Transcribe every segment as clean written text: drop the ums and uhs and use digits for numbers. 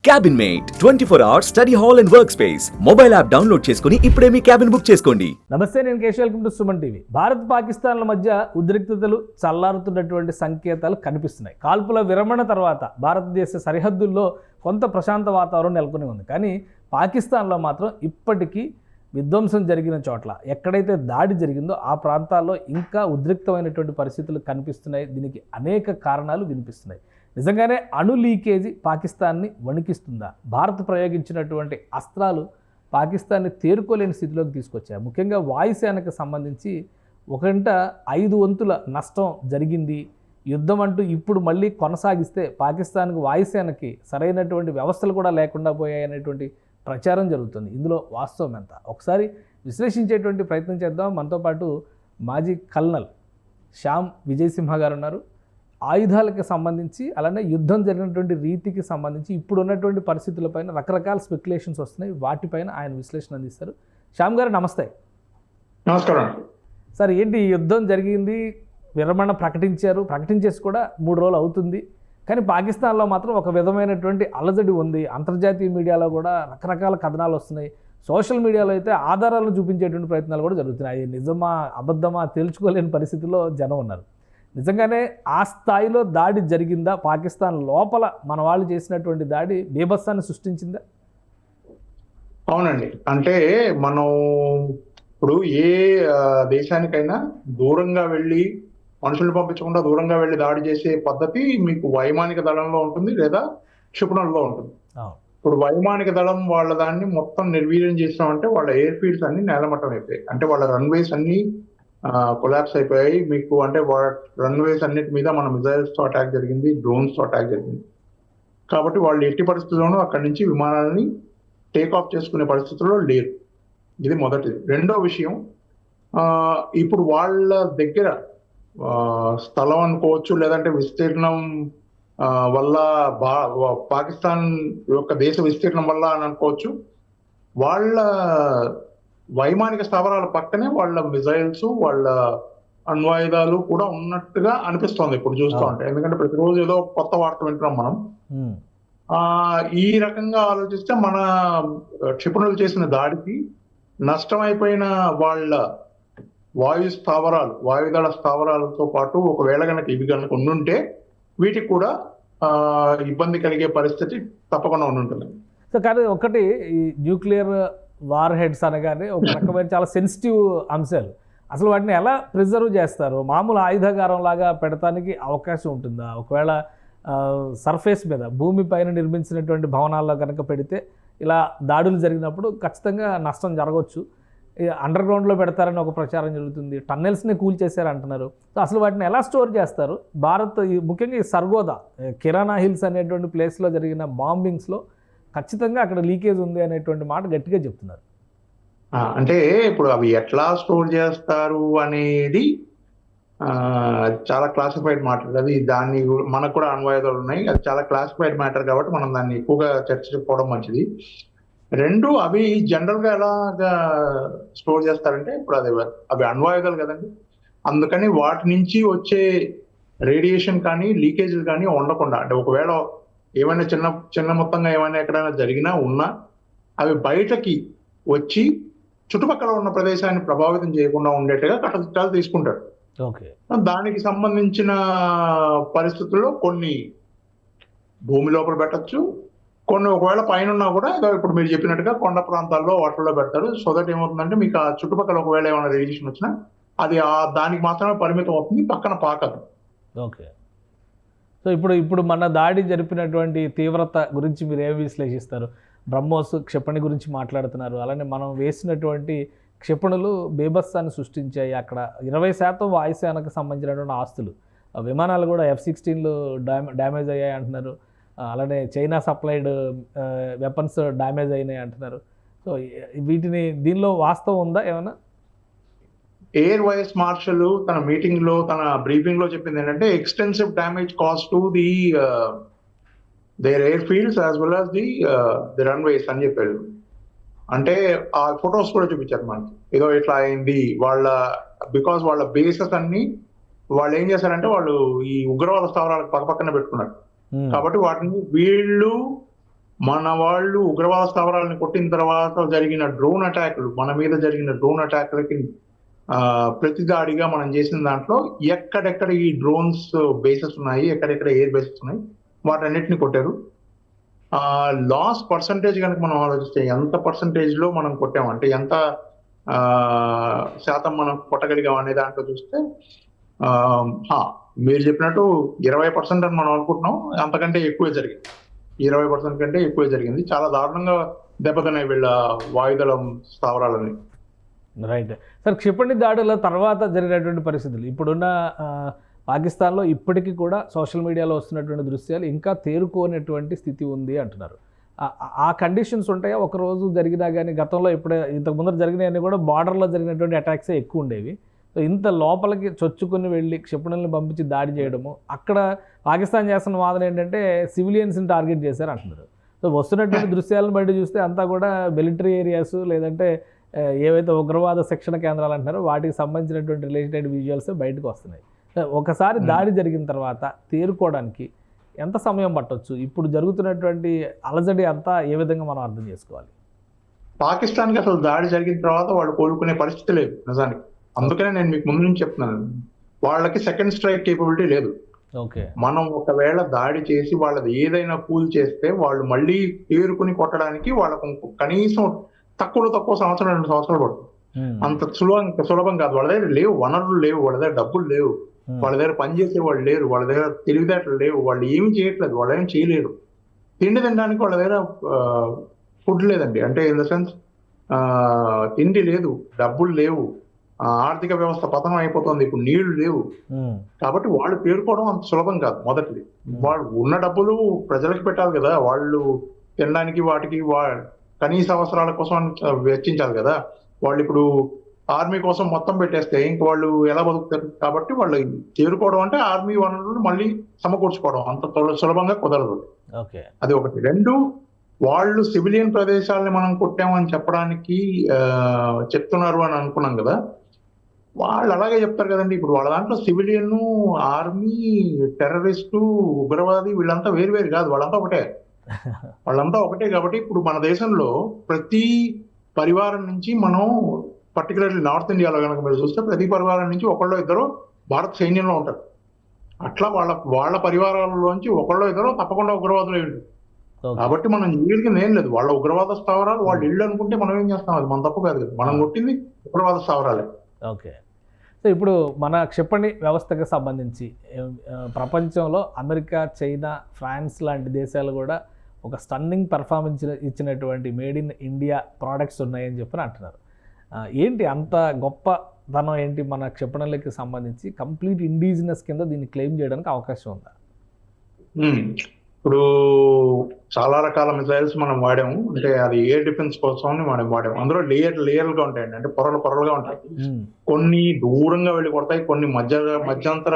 Cabin mate 24 hours study hall and work space mobile app download చేసుకుని ఇప్పుడే మీ cabin book చేసుకోండి. నమస్తే, నేను Keshav. Welcome to Suman TV. Bharat పాకిస్తాన్ల మధ్య ఉద్రిక్తతలు చల్లారుతున్నటువంటి సంకేతాలు కనిపిస్తున్నాయి. కాల్పుల విరమణ తర్వాత భారతదేశ సరిహద్దుల్లో కొంత ప్రశాంత వాతావరణం నెలకొని ఉంది. కానీ పాకిస్తాన్లో మాత్రం ఇప్పటికీ విధ్వంసం జరిగిన చోట్ల ఎక్కడైతే దాడి జరిగిందో ఆ ప్రాంతాల్లో ఇంకా ఉద్రిక్తమైనటువంటి పరిస్థితులు కనిపిస్తున్నాయి. దీనికి అనేక కారణాలు వినిపిస్తున్నాయి. నిజంగానే అణు లీకేజీ పాకిస్తాన్ని వణికిస్తుందా? భారత్ ప్రయోగించినటువంటి అస్త్రాలు పాకిస్తాన్ని తేరుకోలేని స్థితిలోకి తీసుకొచ్చాయి. ముఖ్యంగా వాయుసేనకు సంబంధించి 5 వంతుల నష్టం జరిగింది. యుద్ధం అంటూ ఇప్పుడు మళ్ళీ కొనసాగిస్తే పాకిస్తాన్కు వాయుసేనకి సరైనటువంటి వ్యవస్థలు కూడా లేకుండా పోయాయనేటువంటి ప్రచారం జరుగుతుంది. ఇందులో వాస్తవం ఎంత? ఒకసారి విశ్లేషించేటువంటి ప్రయత్నం చేద్దాం. మనతో పాటు మాజీ కల్నల్ శ్యామ్ విజయసింహ గారు ఉన్నారు. ఆయుధాలకు సంబంధించి అలానే యుద్ధం జరిగినటువంటి రీతికి సంబంధించి ఇప్పుడు ఉన్నటువంటి పరిస్థితులపైన రకరకాల స్పెక్యులేషన్స్ వస్తున్నాయి. వాటిపైన ఆయన విశ్లేషణ అందిస్తారు. శ్యామ్ గారు నమస్తే. నమస్కారం సార్, ఏంటి యుద్ధం జరిగింది, విరమణ ప్రకటించేసి కూడా 3 రోజులు అవుతుంది. కానీ పాకిస్తాన్లో మాత్రం ఒక విధమైనటువంటి అలజడి ఉంది. అంతర్జాతీయ మీడియాలో కూడా రకరకాల కథనాలు వస్తున్నాయి. సోషల్ మీడియాలో అయితే ఆధారాలను చూపించేటువంటి ప్రయత్నాలు కూడా జరుగుతున్నాయి. నిజమా అబద్ధమా తేల్చుకోలేని పరిస్థితిలో జనం ఉన్నారు. నిజంగానే ఆ స్థాయిలో దాడి జరిగిందా? పాకిస్తాన్ లోపల మన వాళ్ళు చేసినటువంటి దాడి బీభత్సాన్ని సృష్టించిందా? అవునండి. అంటే మనం ఇప్పుడు ఏ దేశానికైనా దూరంగా వెళ్ళి మనుషులు పంపించకుండా దూరంగా వెళ్ళి దాడి చేసే పద్ధతి మీకు వైమానిక దళంలో ఉంటుంది లేదా క్షిపణుల్లో ఉంటుంది. ఇప్పుడు వైమానిక దళం వాళ్ళ దాన్ని మొత్తం నిర్వీర్యం చేసామంటే వాళ్ళ ఎయిర్ ఫీల్డ్స్ అన్ని నేలమట్టం అయిపోయాయి. అంటే వాళ్ళ రన్వేస్ అన్ని కొలాప్స్ అయిపోయాయి. మీకు అంటే రన్వేస్ అన్నిటి మీద మన మిజైల్స్ తో అటాక్ జరిగింది, డ్రోన్స్ తో అటాక్ జరిగింది. కాబట్టి వాళ్ళు ఎట్టి పరిస్థితుల్లోనూ అక్కడి నుంచి విమానాలని టేక్ ఆఫ్ చేసుకునే పరిస్థితుల్లో లేరు. ఇది మొదటిది. రెండో విషయం, ఇప్పుడు వాళ్ళ దగ్గర స్థలం అనుకోవచ్చు, లేదంటే విస్తీర్ణం వల్ల పాకిస్తాన్ యొక్క దేశ విస్తీర్ణం వల్ల అని అనుకోవచ్చు, వాళ్ళ వైమానిక స్థావరాల పక్కనే వాళ్ళ మిజైల్స్, వాళ్ళ అణ్వాయుధాలు కూడా ఉన్నట్టుగా అనిపిస్తోంది ఇప్పుడు చూస్తూ ఉంటే. ఎందుకంటే ప్రతిరోజు ఏదో కొత్త వార్త వింటున్నాం మనం. ఈ రకంగా ఆలోచిస్తే మన క్షిపణులు చేసిన దాడికి నష్టమైపోయిన వాళ్ళ వాయుదళ స్థావరాలతో పాటు ఒకవేళ కనుక ఇవి కనుక ఉండుంటే వీటికి కూడా ఇబ్బంది కలిగే పరిస్థితి తప్పకుండా ఉండుంటుంది. సో కానీ ఒకటి, ఈ న్యూక్లియర్ వార్ హెడ్స్ అనగానే ఒక రకమైన చాలా సెన్సిటివ్ అంశాలు. అసలు వాటిని ఎలా ప్రిజర్వ్ చేస్తారు? మామూలు ఆయుధాగారం లాగా పెడతానికి అవకాశం ఉంటుందా? ఒకవేళ సర్ఫేస్ మీద భూమి పైన నిర్మించినటువంటి భవనాల్లో కనుక పెడితే ఇలా దాడులు జరిగినప్పుడు ఖచ్చితంగా నష్టం జరగవచ్చు. అండర్ గ్రౌండ్లో పెడతారని ఒక ప్రచారం జరుగుతుంది. టన్నెల్స్ని కూల్చేశారు అంటున్నారు. సో అసలు వాటిని ఎలా స్టోర్ చేస్తారు? భారత్ ముఖ్యంగా ఈ సర్గోదా, కిరాణా హిల్స్ అనేటువంటి ప్లేస్లో జరిగిన బాంబింగ్స్లో ఖచ్చితంగా అక్కడ లీకేజ్ ఉంది అనేటువంటి మాట గట్టిగా చెప్తున్నారు. అంటే ఇప్పుడు అవి ఎట్లా స్టోర్ చేస్తారు అనేది చాలా క్లాసిఫైడ్ మ్యాటర్. అది దాన్ని మనకు కూడా అణ్వాయుధాలు ఉన్నాయి. అది చాలా క్లాసిఫైడ్ మ్యాటర్ కాబట్టి మనం దాన్ని ఎక్కువగా చర్చించుకోవడం మంచిది. రెండు, అవి జనరల్ గా ఎలాగా స్టోర్ చేస్తారంటే ఇప్పుడు అవి అణ్వాయుధాలు కదండి. అందుకని వాటి నుంచి వచ్చే రేడియేషన్ కానీ లీకేజీలు కానీ ఉండకుండా, అంటే ఒకవేళ ఏమైనా చిన్న మొత్తంగా ఏమైనా ఎక్కడైనా జరిగినా ఉన్నా అవి బయటకి వచ్చి చుట్టుపక్కల ఉన్న ప్రదేశాన్ని ప్రభావితం చేయకుండా ఉండేట్టుగా కట్టదిట్టాలు తీసుకుంటారు. దానికి సంబంధించిన పరిస్థితుల్లో కొన్ని భూమి లోపల పెట్టచ్చు, కొన్ని ఒకవేళ పైన ఉన్నా కూడా ఇప్పుడు మీరు చెప్పినట్టుగా కొండ ప్రాంతాల్లో వాటిల్లో పెడతారు. సో దట్ ఏమవుతుందంటే మీకు ఆ చుట్టుపక్కల ఒకవేళ ఏమైనా రేడియేషన్ వచ్చినా అది దానికి మాత్రమే పరిమితం అవుతుంది, పక్కన పాకదు. ఓకే. సో ఇప్పుడు మన దాడి జరిపినటువంటి తీవ్రత గురించి మీరు ఏమి విశ్లేషిస్తారు? బ్రహ్మోస్ క్షిపణి గురించి మాట్లాడుతున్నారు. అలానే మనం వేసినటువంటి క్షిపణులు బీభత్సాన్ని సృష్టించాయి. అక్కడ 20% వాయుసేనకు సంబంధించినటువంటి ఆస్తులు, విమానాలు కూడా F-16లు డ్యామేజ్ అయ్యాయి అంటున్నారు. అలానే చైనా సప్లైడ్ వెపన్స్ డ్యామేజ్ అయినాయి అంటున్నారు. సో దీనిలో వాస్తవం ఉందా ఏమైనా? ఎయిర్ వైస్ మార్షల్ తన మీటింగ్ లో, తన బ్రీఫింగ్ లో చెప్పింది ఏంటంటే extensive damage cause to their air fields as well as the runways అని చెప్పారు. అంటే ఆ ఫొటోస్ కూడా చూపించారు మనకి, ఏదో ఇట్లా అయింది బికాస్ వాళ్ళ బేసెస్ అన్ని వాళ్ళు ఏం చేశారంటే వాళ్ళు ఈ ఉగ్రవాద స్థావరాలకు పక్కన పెట్టుకున్నారు. కాబట్టి వాటిని వీళ్ళు మన వాళ్ళు ఉగ్రవాద స్థావరాలను కొట్టిన తర్వాత జరిగిన డ్రోన్ అటాక్లు, మన మీద జరిగిన డ్రోన్ అటాక్లకి ప్రతిదాడిగా మనం చేసిన దాంట్లో ఎక్కడెక్కడ ఈ డ్రోన్స్ బేసెస్ ఉన్నాయి, ఎక్కడెక్కడ ఎయిర్ బేసెస్ ఉన్నాయి, వాటన్నిటిని కొట్టారు. లాస్ పర్సంటేజ్ కనుక మనం ఆలోచిస్తే ఎంత పర్సంటేజ్ లో మనం కొట్టామంటే ఎంత శాతం మనం కొట్టగలిగాం అనే దాంట్లో చూస్తే మీరు చెప్పినట్టు 20% అని మనం అనుకుంటున్నాం, అంతకంటే ఎక్కువే జరిగింది. 20% కంటే ఎక్కువే జరిగింది. చాలా దారుణంగా దెబ్బతిన్నాయి వీళ్ళ వాయుదళం స్థావరాలని. రైట్ సార్, క్షిపణి దాడుల తర్వాత జరిగినటువంటి పరిస్థితులు ఇప్పుడున్న పాకిస్తాన్లో ఇప్పటికీ కూడా సోషల్ మీడియాలో వస్తున్నటువంటి దృశ్యాలు ఇంకా తేరుకోనటువంటి స్థితి ఉంది అంటున్నారు. ఆ కండిషన్స్ ఉంటాయా? ఒకరోజు జరిగినా కానీ గతంలో ఇంతకు ముందర జరిగినవన్నీ కూడా బార్డర్లో జరిగినటువంటి అటాక్సే ఎక్కువ ఉండేవి. సో ఇంత లోపలికి చొచ్చుకుని వెళ్ళి క్షిపణులను పంపించి దాడి చేయడము, అక్కడ పాకిస్తాన్ చేస్తున్న వాదన ఏంటంటే సివిలియన్స్ని టార్గెట్ చేశారు అంటున్నారు. సో వస్తున్నటువంటి దృశ్యాలను బట్టి చూస్తే అంతా కూడా మిలిటరీ ఏరియాస్ లేదంటే ఏవైతే ఉగ్రవాద శిక్షణ కేంద్రాలు అంటున్నారో వాటికి సంబంధించినటువంటి రిలేటెడ్ విజువల్స్ బయటకు వస్తున్నాయి. ఒకసారి దాడి జరిగిన తర్వాత తేరుకోవడానికి ఎంత సమయం పట్టొచ్చు? ఇప్పుడు జరుగుతున్నటువంటి అలజడి అంతా ఏ విధంగా మనం అర్థం చేసుకోవాలి? పాకిస్తాన్కి అసలు దాడి జరిగిన తర్వాత వాళ్ళు కోలుకునే పరిస్థితి లేదు నిజానికి. అందుకనే నేను మీకు ముందు నుంచి చెప్తున్నాను, వాళ్ళకి సెకండ్ స్ట్రైక్ కేపబిలిటీ లేదు. ఓకే, మనం ఒకవేళ దాడి చేసి వాళ్ళది ఏదైనా కూల్ చేస్తే వాళ్ళు మళ్ళీ తేరుకుని కొట్టడానికి వాళ్ళకు కనీసం తక్కువ సంవత్సరం 2 సంవత్సరాలు పడుతుంది. అంత సులభం కాదు. వాళ్ళ దగ్గర లేవు వనరులు, లేవు వాళ్ళ దగ్గర డబ్బులు, లేవు వాళ్ళ దగ్గర పనిచేసే వాళ్ళు లేరు, వాళ్ళ దగ్గర తెలివితేటలు లేవు, వాళ్ళు ఏమి చేయట్లేదు, వాళ్ళు ఏమి చేయలేరు. తిండి తినడానికి వాళ్ళ దగ్గర ఫుడ్ లేదండి, అంటే ఇన్ ద సెన్స్ తిండి లేదు, డబ్బులు లేవు, ఆర్థిక వ్యవస్థ పతనం అయిపోతుంది, ఇప్పుడు నీళ్లు లేవు. కాబట్టి వాళ్ళు పేరుకోవడం అంత సులభం కాదు. మొదటిది, వాళ్ళు ఉన్న డబ్బులు ప్రజలకు పెట్టాలి కదా, వాళ్ళు తినడానికి వాటికి కనీస అవసరాల కోసం వెచ్చించాలి కదా. వాళ్ళు ఇప్పుడు ఆర్మీ కోసం మొత్తం పెట్టేస్తే ఇంక వాళ్ళు ఎలా బతుకుతారు? కాబట్టి వాళ్ళు చేరుకోవడం అంటే ఆర్మీ వనరులను మళ్ళీ సమకూర్చుకోవడం అంత సులభంగా కుదరదు. అది ఒకటి. 2, వాళ్ళు సివిలియన్ ప్రదేశాలని మనం కొట్టామని చెప్పడానికి చెప్తున్నారు అని అనుకున్నాం కదా, వాళ్ళు అలాగే చెప్తారు కదండి. ఇప్పుడు వాళ్ళ దాంట్లో సివిలియన్, ఆర్మీ, టెర్రరిస్టు, ఉగ్రవాది వీళ్ళంతా వేరు కాదు, వాళ్ళంతా ఒకటే. కాబట్టి ఇప్పుడు మన దేశంలో ప్రతి పరివారం నుంచి మనం, పర్టికులర్లీ నార్త్ ఇండియాలో కనుక మీరు చూస్తే ప్రతి పరివారం నుంచి ఒకళ్ళో ఇద్దరు భారత సైన్యంలో ఉంటారు. అట్లా వాళ్ళ పరివారాలలోంచి ఒకళ్ళో ఇద్దరు తప్పకుండా ఉగ్రవాదులు ఉంటారు. కాబట్టి మనం వీళ్ళకి ఏం లేదు, వాళ్ళ ఉగ్రవాద స్థావరాలు వాళ్ళ ఇళ్ళు అనుకుంటే మనం ఏం చేస్తాం, అది మన తప్పు కాదు కదా, మనం కొట్టింది ఉగ్రవాద స్థావరాలే. ఓకే, సో ఇప్పుడు మన క్షిపణి వ్యవస్థకు సంబంధించి ప్రపంచంలో అమెరికా, చైనా, ఫ్రాన్స్ లాంటి దేశాలు కూడా ఒక స్టన్నింగ్ పెర్ఫార్మెన్స్ ఇచ్చినటువంటి మేడ్ ఇన్ ఇండియా ప్రోడక్ట్స్ ఉన్నాయని చెప్పి అంటున్నారు. ఏంటి అంత గొప్పతనం ఏంటి మన క్షిపణులకి సంబంధించి? కంప్లీట్ ఇండిజినస్ కింద దీన్ని క్లెయిమ్ చేయడానికి అవకాశం ఉందా? ఇప్పుడు చాలా రకాల మిసైల్స్ మనం వాడాము, అంటే అది ఎయిర్ డిఫెన్స్ కోసం మనం వాడాము. అందులో లేయర్లుగా ఉంటాయండి, అంటే పొరలుగా ఉంటాయి. కొన్ని దూరంగా వెళ్ళి కొడతాయి, కొన్ని మధ్యంతర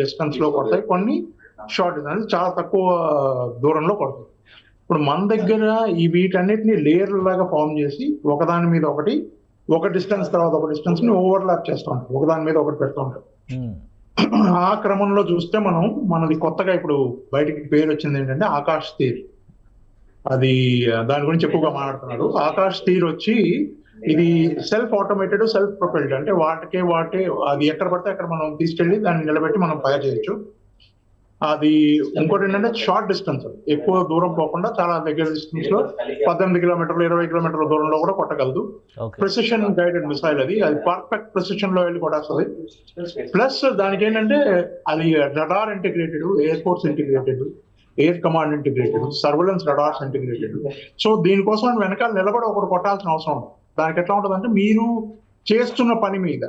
డిస్టెన్స్ లో కొడతాయి, కొన్ని షార్ట్ డిస్టెన్స్ చాలా తక్కువ దూరంలో కొడతాయి. ఇప్పుడు మన దగ్గర ఈ వీటన్నిటిని లేయర్ లాగా ఫామ్ చేసి ఒకదాని మీద ఒకటి, ఒక డిస్టెన్స్ తర్వాత ఒక డిస్టెన్స్ ని ఓవర్లాప్ చేస్తూ ఉంటాం, ఒకదాని మీద ఒకటి పెడుతూ ఉంటాం. ఆ క్రమంలో చూస్తే మనది కొత్తగా ఇప్పుడు బయటికి పేరు వచ్చింది ఏంటంటే ఆకాష్ తీర్. అది దాని గురించి ఎక్కువగా మాట్లాడుతున్నారు. ఆకాష్ తీర్ వచ్చి ఇది సెల్ఫ్ ఆటోమేటెడ్, సెల్ఫ్ ప్రొపెల్డ్, అంటే వాటే అది ఎక్కడ పడితే అక్కడ మనం తీసుకెళ్లి దాన్ని నిలబెట్టి మనం ఫైర్ చేయొచ్చు. అది ఇంకోటి ఏంటంటే షార్ట్ డిస్టెన్స్, ఎక్కువ దూరం పోకుండా చాలా దగ్గర డిస్టెన్స్ లో 18 కిలోమీటర్లు 20 కిలోమీటర్ల దూరంలో కూడా కొట్టగలదు. ప్రెసిషన్ గైడెడ్ మిసైల్, అది పర్ఫెక్ట్ ప్రెసిషన్ లో వెళ్ళి కొట్టేస్తుంది. ప్లస్ దానికి ఏంటంటే అది radar integrated, air force integrated, air command integrated, surveillance రడార్స్ integrated. So దీనికోసం వెనకాల నిలబడి ఒకటి కొట్టాల్సిన అవసరం ఉంది. దానికి ఎట్లా ఉంటుందంటే, మీరు చేస్తున్న పని మీద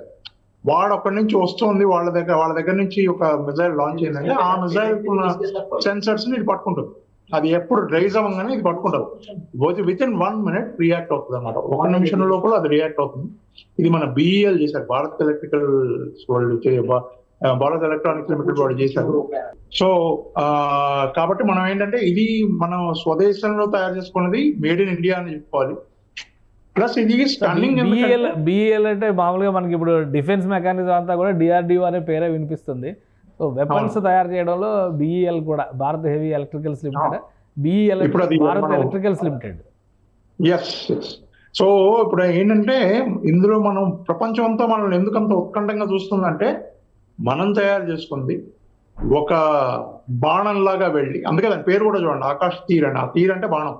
వాడు అక్కడి నుంచి వస్తుంది, వాళ్ళ దగ్గర నుంచి ఒక మిసైల్ లాంచ్ అయిందంటే ఆ మిసైల్ ఉన్న సెన్సర్స్ ని ఇది పట్టుకుంటుంది. అది ఎప్పుడు రైజ్ అవ్వగానే ఇది పట్టుకుంటుంది. విత్ ఇన్ 1 minute రియాక్ట్ అవుతుంది అన్నమాట. 1 నిమిషం లోపల అది రియాక్ట్ అవుతుంది. ఇది మన BEL చేశారు, భారత్ ఎలక్ట్రానిక్స్ లిమిటెడ్ వాళ్ళు చేశారు. సో కాబట్టి మనం ఏంటంటే ఇది మనం స్వదేశంలో తయారు చేసుకున్నది, మేడ్ ఇన్ ఇండియా అని చెప్పుకోవాలి. ప్లస్ ఇది స్టన్నింగ్. BEL అంటే మామూలుగా మనకి ఇప్పుడు డిఫెన్స్ మెకానిజం అంతా కూడా DRDO అనే పేరే వినిపిస్తుంది. సో వెపన్స్ తయారు చేయడంలో BEL కూడా, భారత్ హెవీ ఎలక్ట్రికల్స్ లిమిటెడ్ ఇప్పుడు అది భారత్ మనం- ఎలక్ట్రికల్స్ లిమిటెడ్. ఎస్. సో ఇప్పుడు ఏంటంటే ఇందులో మనం ప్రపంచం అంతా మనల్ని ఎందుకంత ఉత్కంఠంగా చూస్తుందంటే మనం తయారు చేసుకుంది ఒక బాణంలాగా వెళ్ళి, అందుకే దాని పేరు కూడా చూడండి, ఆకాశ తీర్ అని. ఆ తీర్ అంటే బాణం.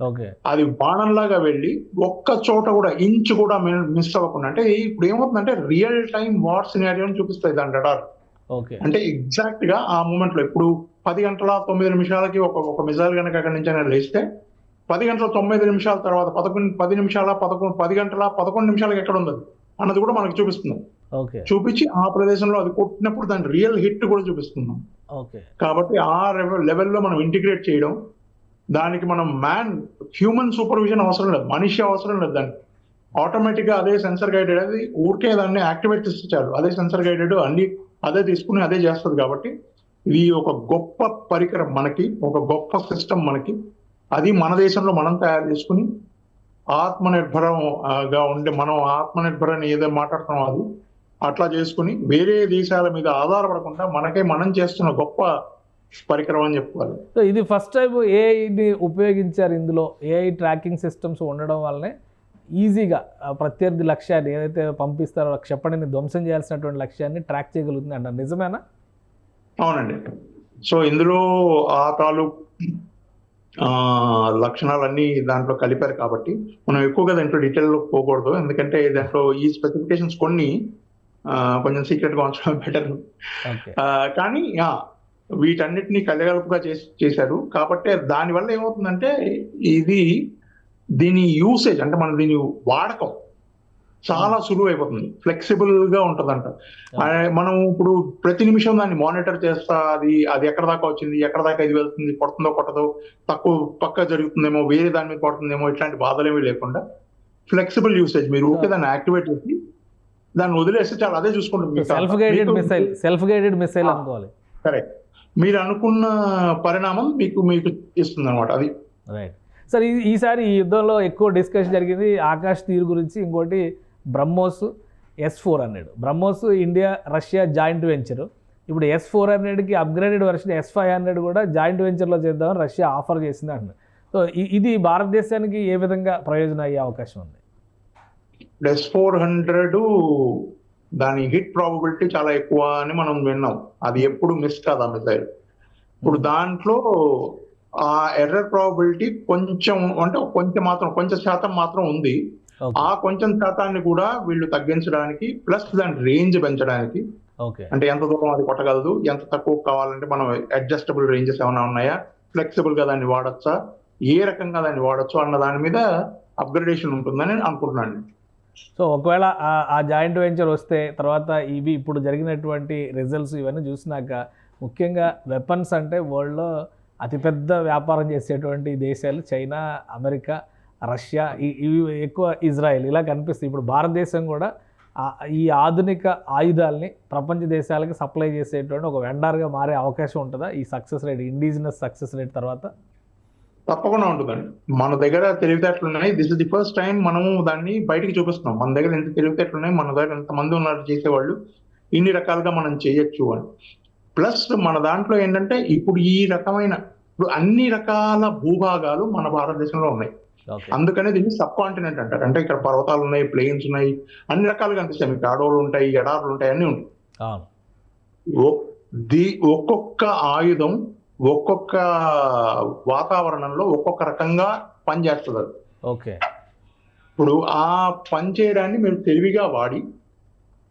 ఓకే. అది బాణంలాగా వెళ్ళి ఒక్క చోట కూడా ఇంచు కూడా మిస్ అవ్వకుండా, అంటే ఇప్పుడు ఏమవుతుందంటే రియల్ టైం వార్ సినారియోని చూపిస్తాయి దాని రడార్. ఓకే. అంటే ఎగ్జాక్ట్ గా ఆ మూమెంట్ లో ఇప్పుడు 10 గంటల 9 నిమిషాలకి ఒక మిజైల్ కనుక అక్కడి నుంచి అయినా లేస్తే 10 గంటల 9 నిమిషాల తర్వాత 10 గంటల 11 నిమిషాలకి ఎక్కడ ఉంది అన్నది కూడా మనకు చూపిస్తుంది. ఓకే. చూపించి ఆ ప్రదేశంలో అది కొట్టినప్పుడు దాని రియల్ హిట్ కూడా చూపిస్తున్నాం. ఓకే. కాబట్టి ఆ లెవెల్లో మనం ఇంటిగ్రేట్ చేయడం, దానికి మనం హ్యూమన్ సూపర్విజన్ అవసరం లేదు, మనిషి అవసరం లేదు. దానికి ఆటోమేటిక్ గా అదే సెన్సర్ గైడెడ్, అది ఊరికే దాన్ని యాక్టివేట్ చేస్తే చాలు, అదే సెన్సర్ గైడెడ్ అన్ని అదే తీసుకుని అదే చేస్తుంది. కాబట్టి ఇది ఒక గొప్ప పరికరం మనకి, ఒక గొప్ప సిస్టమ్ మనకి. అది మన దేశంలో మనం తయారు చేసుకుని ఆత్మనిర్భరంగా ఉండే, మనం ఆత్మనిర్భరని ఏదో మాట్లాడుతున్నాం అది అట్లా చేసుకుని వేరే దేశాల మీద ఆధారపడకుండా మనం చేస్తున్న గొప్ప పరికరం అని చెప్పుకోవాలి. సో ఇది ఫస్ట్ టైం ఏఐని ఉపయోగించారు. ఇందులో ఏఐ ట్రాకింగ్ సిస్టమ్స్ ఉండడం వల్లనే ఈజీగా ప్రత్యర్థి లక్ష్యాన్ని ఏదైతే పంపిస్తారో క్షిపణిని ధ్వంసం చేయాల్సినటువంటి లక్ష్యాన్ని ట్రాక్ చేయగలుగుతుంది అంటారు. నిజమేనా? అవునండి. సో ఇందులో ఆ తాలూకు లక్షణాలన్నీ దాంట్లో కలిపారు కాబట్టి మనం ఎక్కువగా దాంట్లో డీటెయిల్లో పోకూడదు, ఎందుకంటే దాంట్లో ఈ స్పెసిఫికేషన్స్ కొన్ని కొంచెం సీక్రెట్ గా ఉంచడం బెటర్. కానీ వీటన్నిటిని కలగలుపుగా చేశారు కాబట్టి దానివల్ల ఏమవుతుందంటే దీని యూసేజ్ అంటే దీని వాడకం చాలా సులువు అయిపోతుంది, ఫ్లెక్సిబుల్ గా ఉంటదంట. మనం ఇప్పుడు ప్రతి నిమిషం దాన్ని మానిటర్ చేస్తా అది ఎక్కడ దాకా వచ్చింది, ఎక్కడ దాకా ఇది వెళ్తుంది, కొడుతుందో కొట్టదో, తక్కువ పక్క జరుగుతుందేమో, వేరే దాని మీద పడుతుందేమో, ఇట్లాంటి బాధలేమీ లేకుండా ఫ్లెక్సిబుల్ యూసేజ్. మీరు ఊరికే దాన్ని యాక్టివేట్ చేసి దాన్ని వదిలేస్తే చాలా అదే చూసుకుంటుంది. సెల్ఫ్ గైడెడ్ మిసైల్ అనుకోవాలి. కరెక్ట్. మీరు అనుకున్న పరిణామం మీకు ఇస్తుంది అనమాట. అది రైట్. సార్, ఈసారి ఈ యుద్ధంలో ఎక్కువ డిస్కషన్ జరిగింది ఆకాశ్ తీర్ గురించి. ఇంకోటి BrahMos S-400. BrahMos India Russia joint venture. ఇప్పుడు S-400కి అప్గ్రేడెడ్ వర్షన్ S-500 కూడా జాయింట్ వెంచర్లో చేద్దామని రష్యా ఆఫర్ చేసింది అంటున్నారు. సో ఇది భారతదేశానికి ఏ విధంగా ప్రయోజనం అయ్యే అవకాశం ఉంది? S-400 దాని హిట్ ప్రాబబిలిటీ చాలా ఎక్కువ అని మనం విన్నాం. అది ఎప్పుడు మిస్ కాదు ఆ మిసైల్. ఇప్పుడు దాంట్లో ఆ ఎర్రర్ ప్రాబబిలిటీ కొంచెం శాతం మాత్రం ఉంది. ఆ కొంచెం శాతాన్ని కూడా వీళ్ళు తగ్గించడానికి, ప్లస్ దాని రేంజ్ పెంచడానికి, అంటే ఎంత దూరం అది కొట్టగలదు, ఎంత తక్కువ కావాలంటే మనం అడ్జస్టబుల్ రేంజెస్ ఏమైనా ఉన్నాయా, ఫ్లెక్సిబుల్ గా దాన్ని వాడచ్చా, ఏ రకంగా దాన్ని వాడచ్చు అన్న దాని మీద అప్గ్రేడేషన్ ఉంటుందని అనుకుంటున్నాను. సో ఒకవేళ ఆ జాయింట్ వెంచర్ వస్తే తర్వాత ఇవి ఇప్పుడు జరిగినటువంటి రిజల్ట్స్ ఇవన్నీ చూసినాక, ముఖ్యంగా వెపన్స్ అంటే వరల్డ్లో అతిపెద్ద వ్యాపారం చేసేటువంటి దేశాలు చైనా, అమెరికా, రష్యా, ఇవి ఎక్కువ, ఇజ్రాయెల్, ఇలా కనిపిస్తుంది. ఇప్పుడు భారతదేశం కూడా ఈ ఆధునిక ఆయుధాలని ప్రపంచ దేశాలకి సప్లై చేసేటువంటి ఒక వెండర్గా మారే అవకాశం ఉంటుందా ఈ success rate, indigenous success rate తర్వాత? తప్పకుండా ఉంటుందండి. మన దగ్గర తెలివితేటలు ఉన్నాయి. This is the first time మనము దాన్ని బయటికి చూపిస్తున్నాం. మన దగ్గర ఎంత తెలివితేటలు ఉన్నాయి, మన దగ్గర ఎంతమంది ఉన్నారు చేసేవాళ్ళు, ఇన్ని రకాలుగా మనం చేయొచ్చు అని. ప్లస్ మన దాంట్లో ఏంటంటే ఇప్పుడు అన్ని రకాల భూభాగాలు మన భారతదేశంలో ఉన్నాయి. అందుకనే దీన్ని సబ్ కాంటినెంట్ అంటారు. అంటే ఇక్కడ పర్వతాలు ఉన్నాయి, ప్లేన్స్ ఉన్నాయి, అన్ని రకాలుగా కనిపిస్తాయి. మీకు అడవులు ఉంటాయి, ఎడారులు ఉంటాయి, అన్ని ఉంటాయి. ఒక్కొక్క ఆయుధం ఒక్కొక్క వాతావరణంలో ఒక్కొక్క రకంగా పనిచేస్తుంది. ఓకే. ఇప్పుడు ఆ పని చేయడాన్ని మీరు తెలివిగా వాడి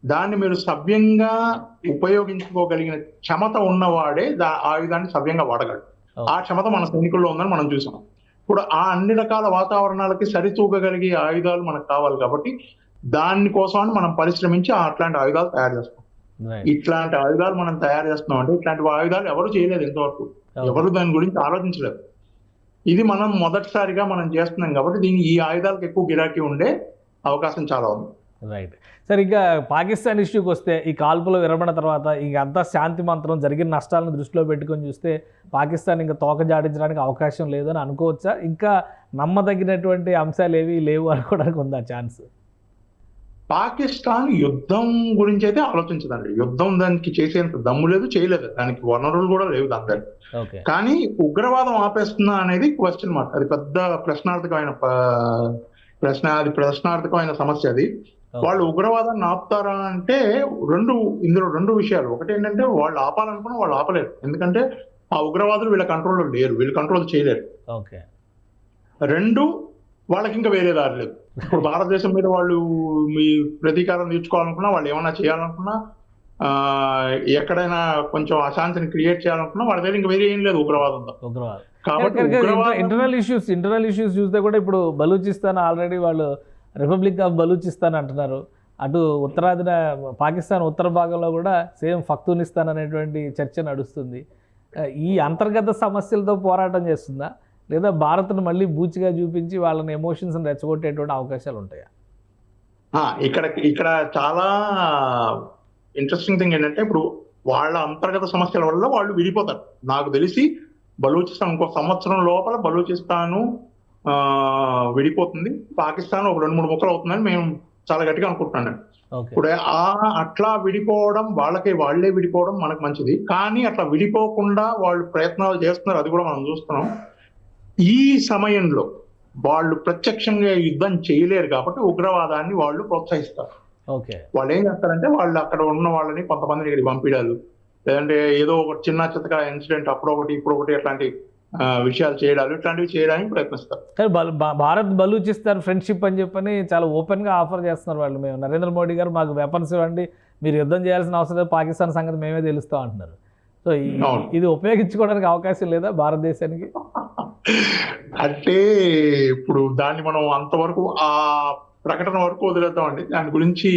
దాన్ని మీరు సవ్యంగా ఉపయోగించుకోగలిగిన క్షమత ఉన్నవాడే ఆయుధాన్ని సవ్యంగా వాడగలడు. ఆ క్షమత మన సైనికుల్లో ఉందని మనం చూసాం. ఇప్పుడు ఆ అన్ని రకాల వాతావరణాలకి సరితూగగలిగే ఆయుధాలు మనకు కావాలి కాబట్టి దానికోసం మనం పరిశ్రమించి అట్లాంటి ఆయుధాలు తయారు చేస్తాం. ఇట్లాంటి ఆయుధాలు మనం తయారు చేస్తున్నాం అంటే ఇట్లాంటి ఆయుధాలు ఎవరు చేయలేదు ఇంతవరకు, ఎవరు దాని గురించి ఆలోచించలేదు. ఇది మనం మొదటిసారిగా మనం చేస్తున్నాం కాబట్టి ఈ ఆయుధాలకు ఎక్కువ గిరాకీ ఉండే అవకాశం చాలా ఉంది. రైట్. సరే, ఇంకా పాకిస్తాన్ ఇష్యూకి వస్తే ఈ కాల్పుల విరమణ తర్వాత అంతా శాంతి మంత్రం, జరిగిన నష్టాలను దృష్టిలో పెట్టుకొని చూస్తే పాకిస్తాన్ ఇంకా తోక జాడించడానికి అవకాశం లేదని అనుకోవచ్చా? ఇంకా నమ్మదగినటువంటి అంశాలు ఏవి లేవు అనుకోవడానికి ఉందా ఛాన్స్? పాకిస్తాన్ యుద్ధం గురించి అయితే ఆలోచించదండి. యుద్ధం దానికి చేసేంత దమ్ము లేదు, చేయలేదు, దానికి వనరులు కూడా లేవు దాని దగ్గర. ఓకే. కానీ ఉగ్రవాదం ఆపేస్తుందా అనేది క్వశ్చన్ మార్క్. అది పెద్ద ప్రశ్నార్థకమైన ప్రశ్నార్థకమైన సమస్య అది. వాళ్ళు ఉగ్రవాదాన్ని ఆపుతారా అంటే ఇందులో రెండు విషయాలు. ఒకటి ఏంటంటే వాళ్ళు ఆపాలనుకున్నా వాళ్ళు ఆపలేరు, ఎందుకంటే ఆ ఉగ్రవాదులు వీళ్ళ కంట్రోల్లో లేరు, వీళ్ళు కంట్రోల్ చేయలేరు. ఓకే. రెండు, వాళ్ళకి ఇంకా వేరే దారి లేదు. ఇప్పుడు భారతదేశం మీద వాళ్ళు మీ ప్రతీకారం తీర్చుకోవాలనుకున్నా, వాళ్ళు ఏమన్నా చేయాలనుకున్నా, ఎక్కడైనా కొంచెం అశాంతిని క్రియేట్ చేయాలనుకున్నా వాళ్ళ దగ్గర ఇంకా వేరే ఏం లేదు ఉగ్రవాదంతో. కాబట్టి ఇంటర్నల్ ఇష్యూస్ చూస్తే కూడా ఇప్పుడు బలూచిస్తాన్ ఆల్రెడీ వాళ్ళు రిపబ్లిక్ ఆఫ్ బలూచిస్తాన్ అంటున్నారు. అటు ఉత్తరాదిన పాకిస్తాన్ ఉత్తర భాగంలో కూడా సేమ్ ఫఖ్తూనిస్తాన్ అనేటువంటి చర్చ నడుస్తుంది. ఈ అంతర్గత సమస్యలతో పోరాటం చేస్తుందా, లేదా భారత్ను మళ్ళీ బూచిగా చూపించి వాళ్ళని ఎమోషన్స్ని రెచ్చగొట్టేటువంటి అవకాశాలు ఉంటాయా? ఇక్కడ చాలా ఇంట్రెస్టింగ్ థింగ్ ఏంటంటే, ఇప్పుడు వాళ్ళ అంతర్గత సమస్యల వల్ల వాళ్ళు విడిపోతారు. నాకు తెలిసి బలూచిస్తాన్ ఇంకో సంవత్సరం లోపల బలూచిస్తాను విడిపోతుంది, పాకిస్తాన్ ఒక 2-3 ముక్కలు అవుతుందని మేము చాలా గట్టిగా అనుకుంటున్నాను. ఇప్పుడు అట్లా విడిపోవడం, వాళ్ళే విడిపోవడం మనకు మంచిది. కానీ అట్లా విడిపోకుండా వాళ్ళు ప్రయత్నాలు చేస్తున్నారు, అది కూడా మనం చూస్తున్నాం. ఈ సమయంలో వాళ్ళు ప్రత్యక్షంగా యుద్ధం చేయలేరు కాబట్టి ఉగ్రవాదాన్ని వాళ్ళు ప్రోత్సహిస్తారు. వాళ్ళు ఏం చేస్తారంటే, వాళ్ళు అక్కడ ఉన్న వాళ్ళని కొంతమందిని ఇక్కడికి పంపించాలి, లేదంటే ఏదో ఒక చిన్న చిత్తగా ఇన్సిడెంట్ అప్పుడొకటి ఇప్పుడొకటి అట్లాంటి విషయాలు చేయడాలు, ఇట్లాంటివి చేయడానికి ప్రయత్నిస్తారు. కానీ భారత్ బలూచిస్తాన్ ఫ్రెండ్షిప్ అని చెప్పని చాలా ఓపెన్గా ఆఫర్ చేస్తున్నారు వాళ్ళు. మేము నరేంద్ర మోడీ గారు మాకు వెపన్స్ ఇవ్వండి, మీరు యుద్ధం చేయాల్సిన అవసరం లేదు, పాకిస్తాన్ సంగతి మేమే తెలుస్తాం అంటున్నారు. సో ఇది ఉపయోగించుకోవడానికి అవకాశం లేదా భారతదేశానికి? అంటే ఇప్పుడు దాన్ని మనం అంతవరకు ఆ ప్రకటన వరకు వదిలేద్దామండి. దాని గురించి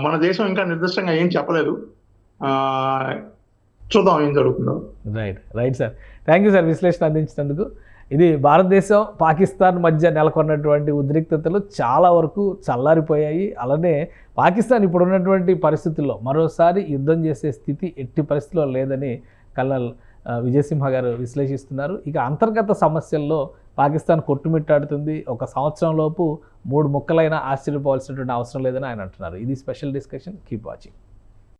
మన దేశం ఇంకా నిర్దిష్టంగా ఏం చెప్పలేదు, చూద్దాం ఏం జరుగుతుందో. Right sir, thank you sir విశ్లేషణ అందించినందుకు. ఇది భారతదేశం పాకిస్తాన్ మధ్య నెలకొన్నటువంటి ఉద్రిక్తతలు చాలా వరకు చల్లారిపోయాయి. అలానే పాకిస్తాన్ ఇప్పుడు ఉన్నటువంటి పరిస్థితుల్లో మరోసారి యుద్ధం చేసే స్థితి ఎట్టి పరిస్థితుల్లో లేదని కల్నల్ విజయసింహ గారు విశ్లేషిస్తున్నారు. ఇక అంతర్గత సమస్యల్లో పాకిస్తాన్ కొట్టుమిట్టాడుతుంది. ఒక సంవత్సరం లోపు 3 ముక్కలైనా ఆశ్చర్యపోవాల్సినటువంటి అవసరం లేదని ఆయన అంటున్నారు. ఇది special discussion. Keep watching.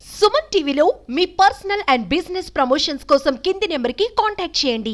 Suman టీవీలో మీ పర్సనల్ అండ్ బిజినెస్ ప్రమోషన్స్ కోసం కింది నెంబర్కి కాంటాక్ట్ చేయండి.